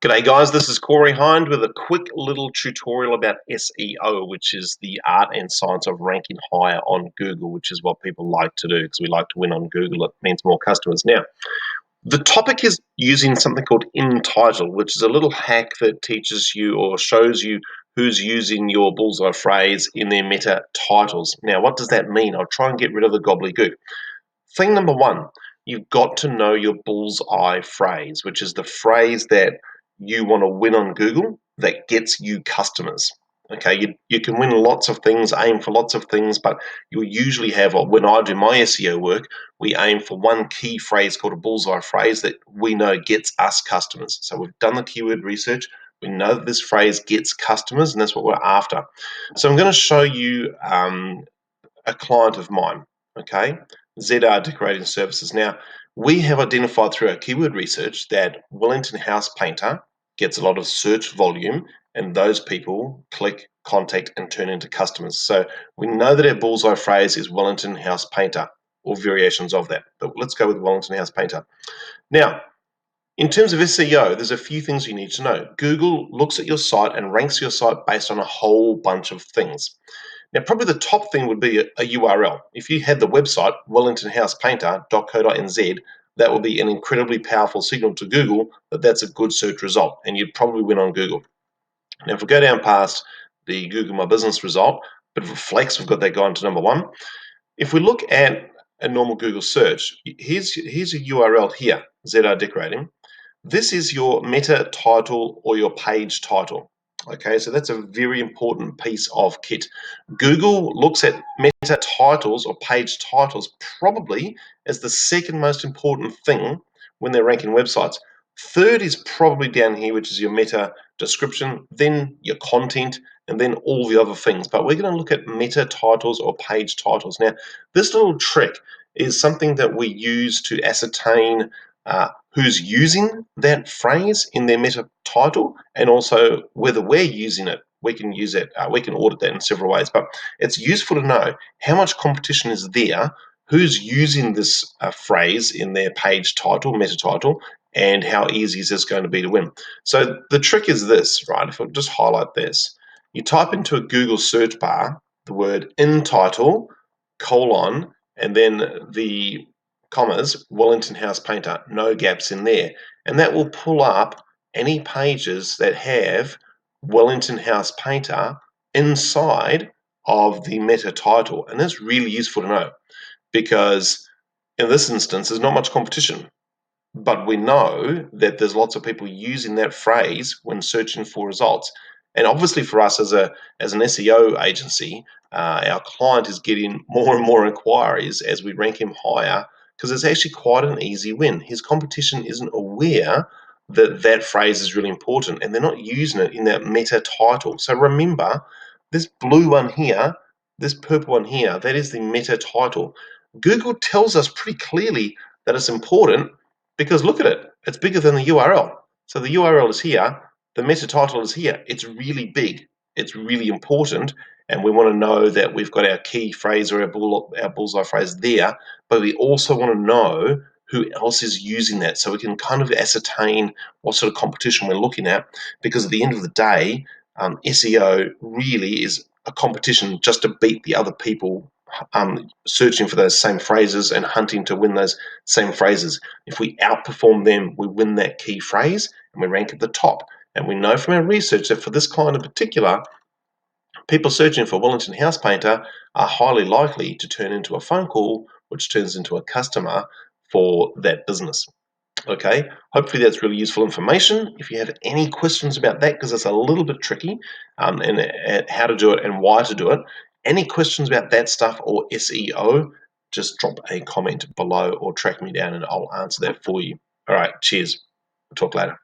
G'day guys, this is Corey Hind with a quick little tutorial about SEO, which is the art and science of ranking higher on Google, which is what people like to do because we like to win on Google. It means more customers. Now, the topic is using something called in title, which is a little hack that teaches you or shows you who's using your bullseye phrase in their meta titles. Now, what does that mean? I'll try and get rid of the gobbledygook. Thing number one, you've got to know your bullseye phrase, which is the phrase that you want to win on Google that gets you customers. Okay, you can win lots of things, aim for lots of things, but you'll usually have, or when I do my SEO work, we aim for one key phrase called a bullseye phrase that we know gets us customers. So we've done the keyword research, we know that this phrase gets customers, and that's what we're after. So I'm going to show you a client of mine, okay, ZR Decorating Services. Now, we have identified through our keyword research that Wellington House Painter gets a lot of search volume, and those people click, contact, and turn into customers. So we know that our bullseye phrase is Wellington House Painter or variations of that, but let's go with Wellington House Painter. Now, in terms of SEO, there's a few things you need to know. Google looks at your site and ranks your site based on a whole bunch of things. Now, probably the top thing would be a URL. If you had the website wellingtonhousepainter.co.nz, that would be an incredibly powerful signal to Google that that's a good search result, and you'd probably win on Google. Now, if we go down past the Google My Business result, bit of a flex, we've got that going to number one. If we look at a normal Google search, here's a URL here, ZR Decorating. This is your meta title or your page title. Okay, so that's a very important piece of kit. Google looks at meta titles or page titles probably as the second most important thing when they're ranking websites. Third is probably down here, which is your meta description, then your content, and then all the other things. But we're going to look at meta titles or page titles. Now, this little trick is something that we use to ascertain who's using that phrase in their meta title, and also whether we're using it. We can use it. We can audit that in several ways, but it's useful to know how much competition is there, who's using this phrase in their page title, meta title, and how easy is this going to be to win. So the trick is this, right? If I just highlight this, you type into a Google search bar the word in title, colon, and then the commas, Wellington House Painter, no gaps in there. And that will pull up any pages that have Wellington House Painter inside of the meta title. And that's really useful to know because in this instance, there's not much competition. But we know that there's lots of people using that phrase when searching for results. And obviously for us as an SEO agency, our client is getting more and more inquiries as we rank him higher because it's actually quite an easy win. His competition isn't aware that that phrase is really important and they're not using it in that meta title. So remember, this blue one here, this purple one here, that is the meta title. Google tells us pretty clearly that it's important because look at it, it's bigger than the URL. So the URL is here, the meta title is here. It's really big, it's really important, and we want to know that we've got our key phrase or our bullseye phrase there, but we also want to know who else is using that so we can kind of ascertain what sort of competition we're looking at, because at the end of the day, SEO really is a competition just to beat the other people searching for those same phrases and hunting to win those same phrases. If we outperform them, we win that key phrase and we rank at the top. And we know from our research that for this client in particular, people searching for Wellington House Painter are highly likely to turn into a phone call, which turns into a customer for that business. Okay, hopefully that's really useful information. If you have any questions about that, because it's a little bit tricky, and how to do it and why to do it, any questions about that stuff or SEO, just drop a comment below or track me down and I'll answer that for you. All right, cheers. Talk later.